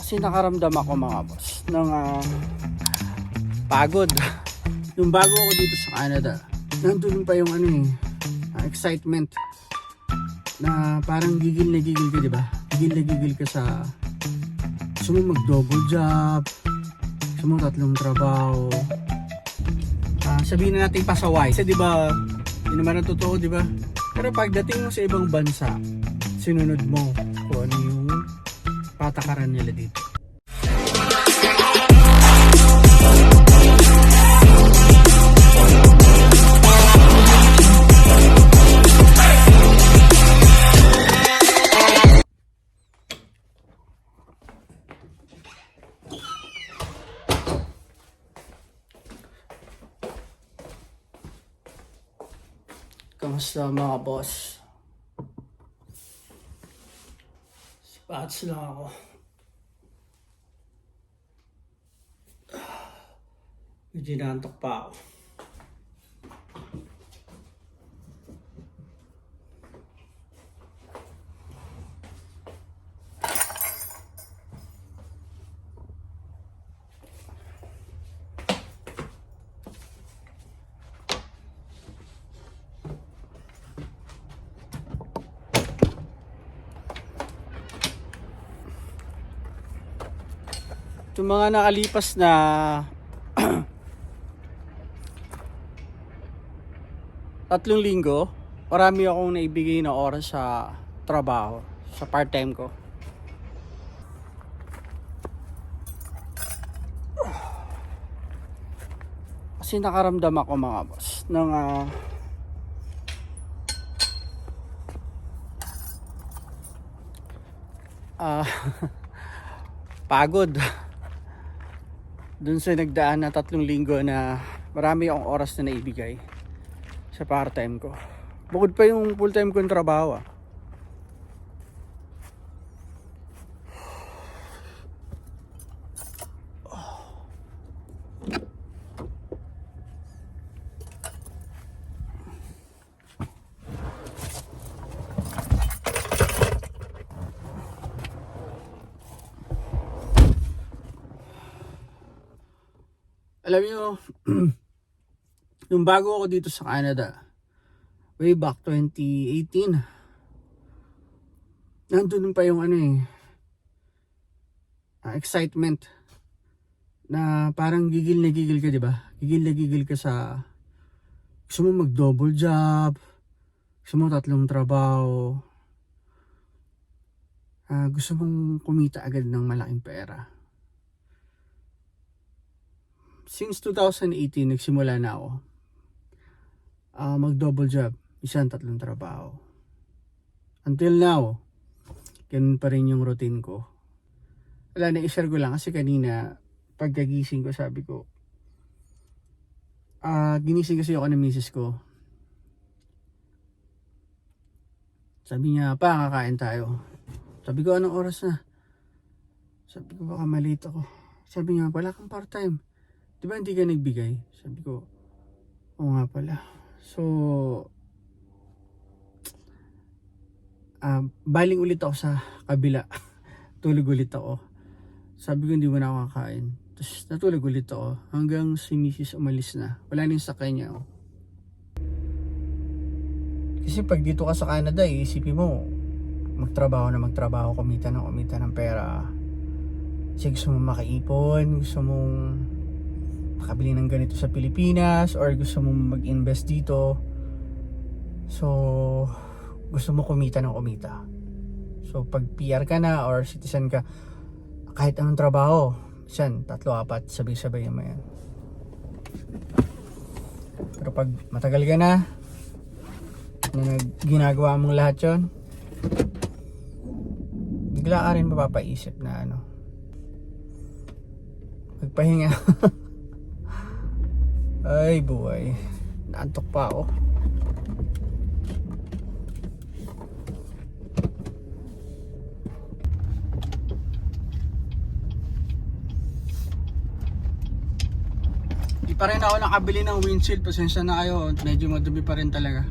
Kasi nakaramdam ako mga boss ng pagod. Yung bago ako dito sa Canada, nandun pa yung excitement na parang gigil na gigil ka, diba? Gigil na gigil ka sa gusto mo mag-double job, gusto mo 3 trabaho. Sabihin na natin pasaway. Kasi diba, yun naman ang totoo, diba? Pero pagdating mo sa ibang bansa, sinunod mo kung ano yung patakaran nila dito. Kamusta mga boss? Spats lang ako. Medyo inaantok pa ako. Yung mga nakalipas na 3 linggo, marami akong naibigay na oras sa trabaho, sa part-time ko. Kasi nakaramdam ako mga boss ng pagod. Dun sa nagdaan na 3 linggo na marami akong oras na naibigay sa part-time ko. Bukod pa yung full-time kong trabaho. Alam niyo, yung bago ako dito sa Canada, way back 2018, nandun pa yung excitement na parang gigil na gigil ka, diba? Gigil na gigil ka sa gusto mo mag-double job, gusto mo 3 trabaho, gusto mong kumita agad ng malaking pera. Since 2018, nagsimula na ako mag-double job, 3 trabaho. Until now, ganun pa rin yung routine ko. Wala, na-share ko lang kasi kanina, pagkagising ko, sabi ko, ginising kasi ako ng misis ko. Sabi niya, pa, kakain tayo. Sabi ko, anong oras na? Sabi ko, baka malate ako. Sabi niya, wala kang part-time. Diba hindi ka nagbigay? Sabi ko, oo nga pala. So, baling ulit ako sa kabila. Tulog ulit ako. Sabi ko, hindi mo na ako kakain. Tapos natulog ulit ako hanggang si Mrs. umalis na. Wala na yung sakay niya. Oh. Kasi pag dito ka sa Canada, isipin mo, magtrabaho, kumita ng pera. Kasi gusto mong makaipon, gusto mong makabili ng ganito sa Pilipinas, or gusto mong mag-invest dito. So, gusto mo kumita. So, pag PR ka na or citizen ka, kahit anong trabaho, 3, 4, sabay-sabay mo yan. Pero pag matagal ka na ginagawa mong lahat yun, bigla ka rin mapapaisip na magpahinga. Ay buhay, naantok pa ako. Di pa rin ako nakabili ng windshield, pasensya na kayo, medyo madumi pa rin talaga.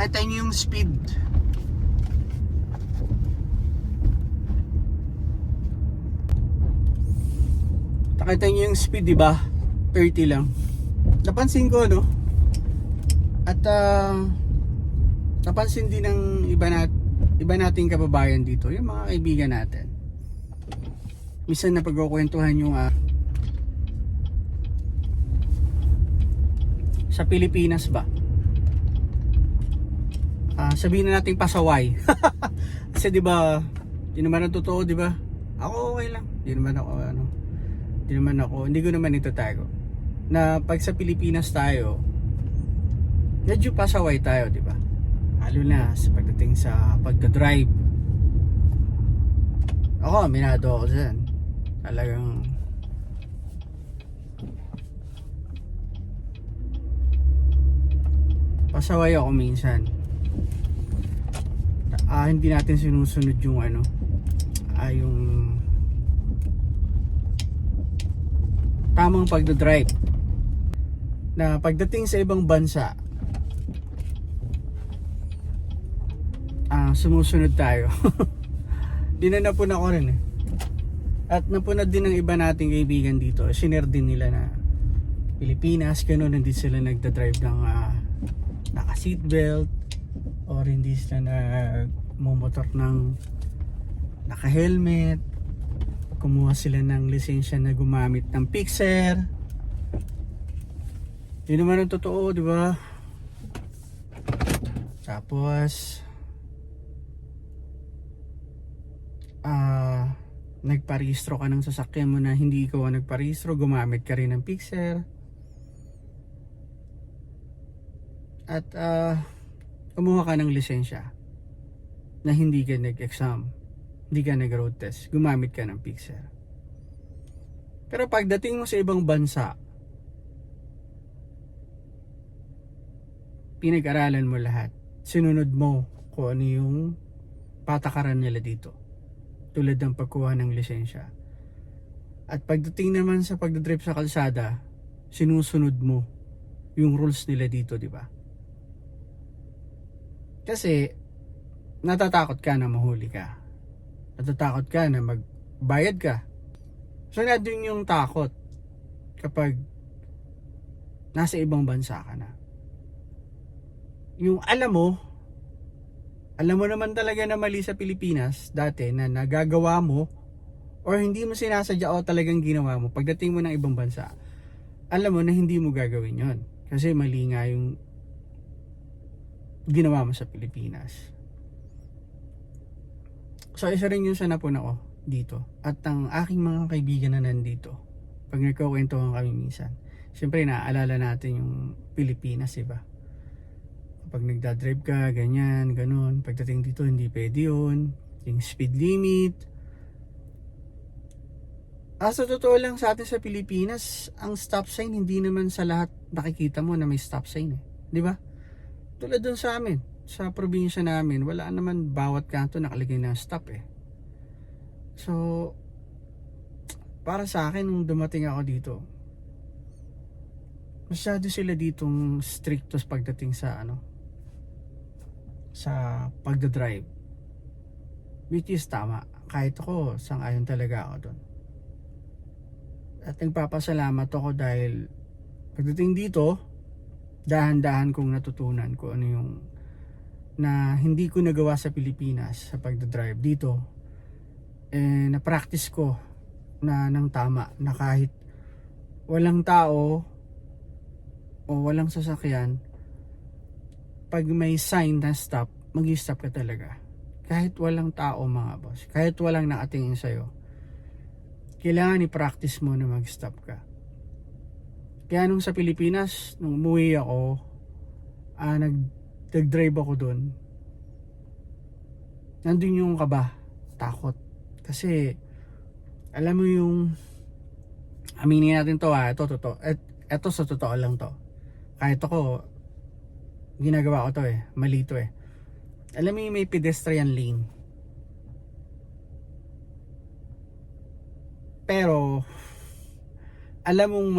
Nakita niyo yung speed. Nakita niyo yung speed, di ba? 30 lang. Napansin ko, no? At napansin din ng iba nating kababayan dito, yung mga kaibigan natin. Minsan na pagkukwentuhan yung sa Pilipinas ba? Sabihin na nating pasaway. Kasi 'di ba, di naman ang totoo, 'di ba? Ako okay lang. Hindi ko naman itatago. Na pag sa Pilipinas tayo, medyo pasaway tayo, 'di ba? Lalo na sa pagdating sa pagdadrive. Ako, aminado ako dyan. Talagang pasaway ako minsan. Hindi natin sinusunod yung yung tamang pagdadrive. Na pagdating sa ibang bansa, sumusunod tayo. Dinanapun ako rin eh. At napunad din ng iba nating kaibigan dito. Sinare din nila na Pilipinas, ganun, hindi sila nagdadrive ng naka-seatbelt or hindi sila nagmumotor ng naka-helmet. Kumuha sila ng lisensya na gumamit ng fixer. Yun naman ang totoo, di ba? Tapos nagparehistro ka ng sasakyan mo na hindi ikaw ang nagparehistro, gumamit ka rin ng fixer. At kumuha ka ng lisensya na hindi ka nag-exam, hindi ka nag-road test, gumamit ka ng fixer. Pero pagdating mo sa ibang bansa, pinag-aralan mo lahat, sinunod mo kung ano yung patakaran nila dito, tulad ng pagkuha ng lisensya. At pagdating naman sa pagdadrive sa kalsada, sinusunod mo yung rules nila dito, di ba? Kasi natatakot ka na mahuli ka, natatakot ka na magbayad ka. So nandun yung takot kapag nasa ibang bansa ka na. Yung alam mo naman talaga na mali sa Pilipinas dati na nagagawa mo or hindi mo sinasadya o talagang ginawa mo, pagdating mo ng ibang bansa, alam mo na hindi mo gagawin yon kasi mali nga yung ginawa mo sa Pilipinas. So isa rin yun sa napun ako dito. At ang aking mga kaibigan na nandito, pag nagkukwentuhan kami minsan, siyempre naaalala natin yung Pilipinas, diba? Pag nagdadrive ka, ganyan, ganun. Pagdating dito, hindi pwede yun. Yung speed limit. Sa totoo lang sa atin sa Pilipinas, ang stop sign, hindi naman sa lahat nakikita mo na may stop sign eh. Di ba? Tulad dun sa amin, sa probinsya namin, wala naman bawat kanto nakalagay na stop eh. So, para sa akin, nung dumating ako dito, masyado sila ditong strictos pagdating sa sa pagdadrive, which is tama. Kahit ako, sang-ayon talaga ako doon. At nagpapasalamat ako dahil pagdating dito, dahan-dahan kong natutunan ko ano yung na hindi ko nagawa sa Pilipinas sa pagdadrive dito. Na-practice ko na ng tama, na kahit walang tao o walang sasakyan, pag may sign na stop, mag-stop ka talaga. Kahit walang tao, mga boss, kahit walang nakatingin sa'yo, kailangan i-practice mo na mag-stop ka. Kaya nung sa Pilipinas, nung umuwi ako, nag-drive ako doon, nandun yung kaba, takot. Kasi alam mo yung, aminin natin to ito totoo. Ito sa totoo lang to. Kahit ako, ginagawa ko to mali to Alam mo yung may pedestrian lane, pero alam mong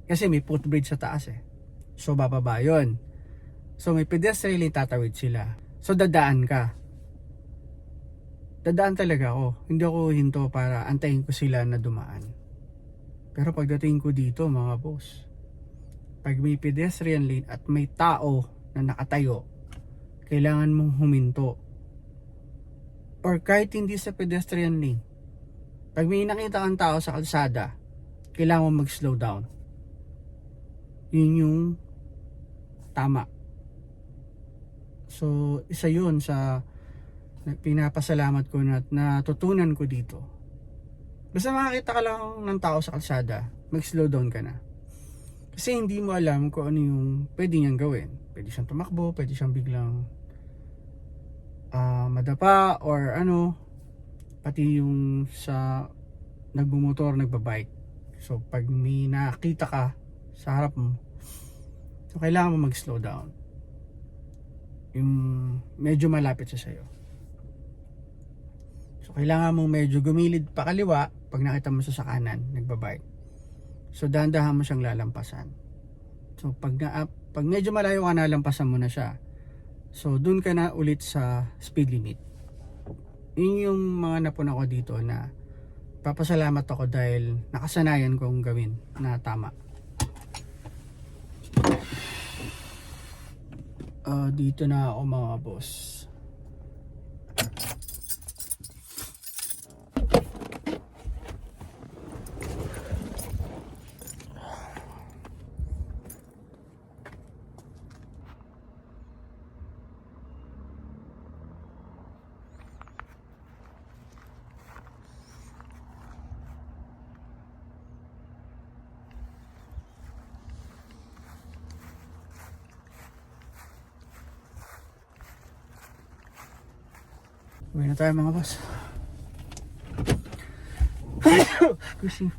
kasi may footbridge sa taas so bababa yun. So may pedestrian lane, tatawid sila. So dadaan ka. Dadaan talaga ako. Hindi ako hinto para antayin ko sila na dumaan. Pero pagdating ko dito mga boss, pag may pedestrian lane at may tao na nakatayo, kailangan mong huminto. Or kahit hindi sa pedestrian lane, pag may nakita kang tao sa kalsada, kailangan mong mag-slow down. Yun yung tama. So isa yun sa pinapasalamat ko na natutunan ko dito. Basta makakita ka lang ng tao sa kalsada, mag-slow down ka na. Kasi hindi mo alam kung ano yung pwede niyang gawin. Pwede siyang tumakbo, pwede siyang biglang madapa or ano, pati yung sa nagbumotor, nagbabike. So pag may nakita ka sa harap mo, so kailangan mo mag-slow down. Yung medyo malapit siya sa'yo. So kailangan mong medyo gumilid pa kaliwa pag nakita mo siya sa kanan, nagbabike. So dahan-dahan mo siyang lalampasan. So pag medyo malayo ka, nalampasan mo na siya. So dun ka na ulit sa speed limit. Yun yung mga napuna ko dito na papasalamat ako dahil nakasanayan kong gawin na tama. Dito na ako mga boss. Uwi na tayo mga boss. Excuse me.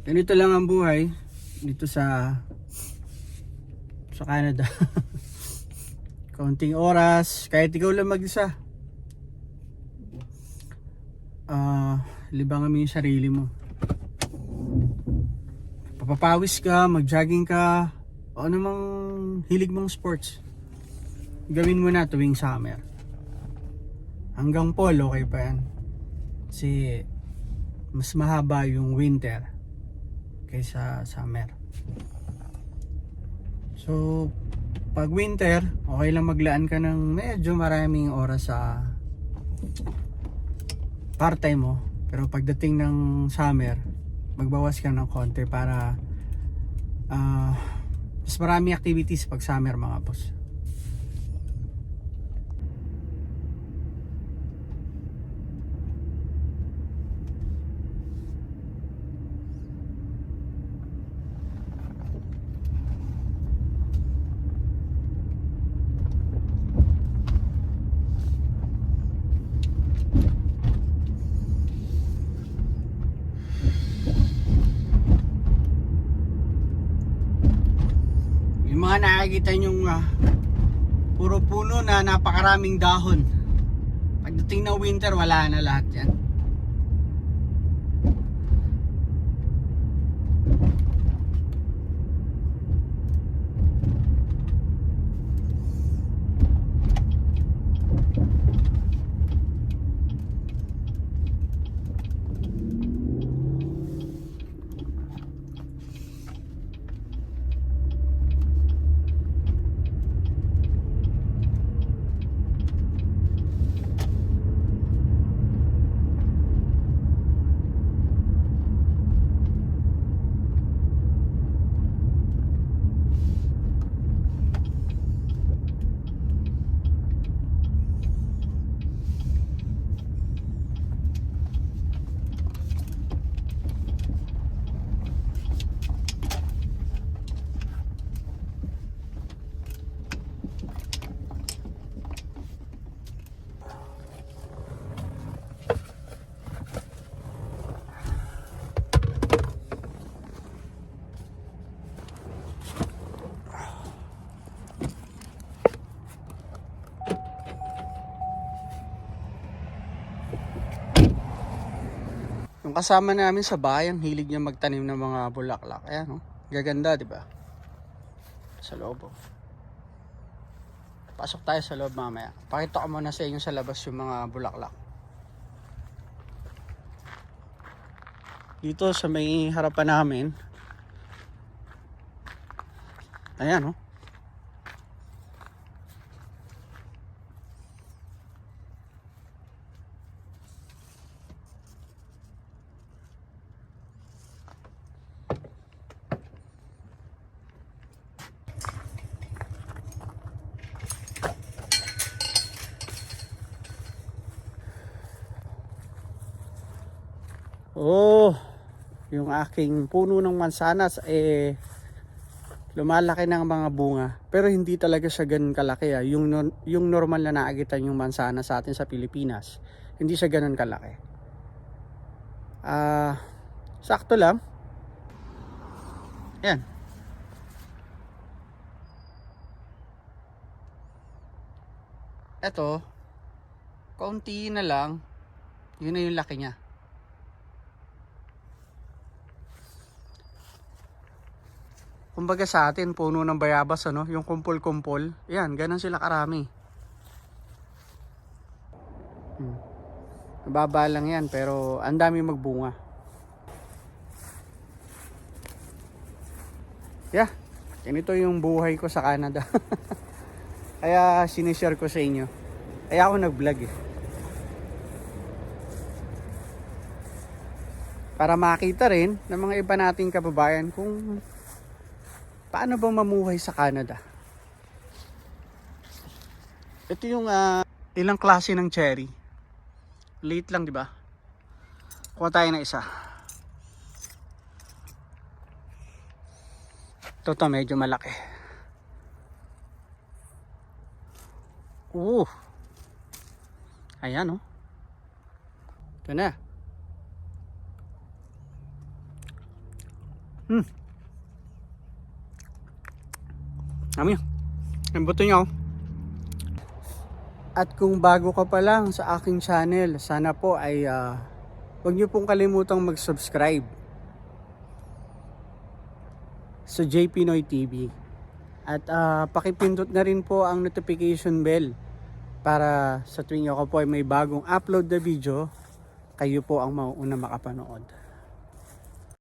Ganito lang ang buhay dito sa Canada. Kaunting oras, kahit ikaw lang mag-isa. Libangan mo yung sarili mo. Papapawis ka, mag-jogging ka, o anumang hilig mong sports, gawin mo na tuwing summer. Hanggang fall, okay pa yan. Kasi mas mahaba yung winter kaysa summer. So pag winter, okay lang maglaan ka ng medyo maraming oras sa part-time mo. Pero pagdating ng summer, magbawas ka ng konti para mas marami activities pag summer mga boss. Yung mga nakikita nyong puro puno na napakaraming dahon, pagdating ng winter wala na lahat yan. Yung kasama namin sa bahay, ang hilig niya magtanim ng mga bulaklak. Ayan, oh. Gaganda, di ba? Sa loob, oh. Pasok tayo sa loob mamaya. Pakita ko muna sa inyo sa labas yung mga bulaklak. Dito sa may harapan namin. Ayan, oh. Oh, yung aking puno ng mansanas lumalaki ng mga bunga, pero hindi talaga siya ganun kalaki. Yung normal na naagitan yung mansanas sa atin sa Pilipinas, hindi siya ganun kalaki. Sakto lang. Yan. Eto, kaunti na lang, yun na yung laki niya. Kumbaga sa atin, puno ng bayabas, ano? Yung kumpol-kumpol. Yan, ganun sila karami. Mababa lang yan, pero ang dami magbunga. Yeah, ganito yung buhay ko sa Canada. Kaya sinishare ko sa inyo. Kaya ako nag-vlog eh. Para makita rin ng mga iba nating kababayan kung paano ba mamuhay sa Canada. Ito yung ilang klase ng cherry. Late lang, di ba? Kuha tayo na isa. Ito medyo malaki. Ayan, oh. Ito na. Amin. Ang buto niya, oh. At kung bago ka pa lang sa aking channel, sana po ay huwag niyo pong kalimutang mag-subscribe sa J Pinoy TV. At pakipindot na rin po ang notification bell para sa tuwing ako po ay may bagong upload na video, kayo po ang mauuna makapanood.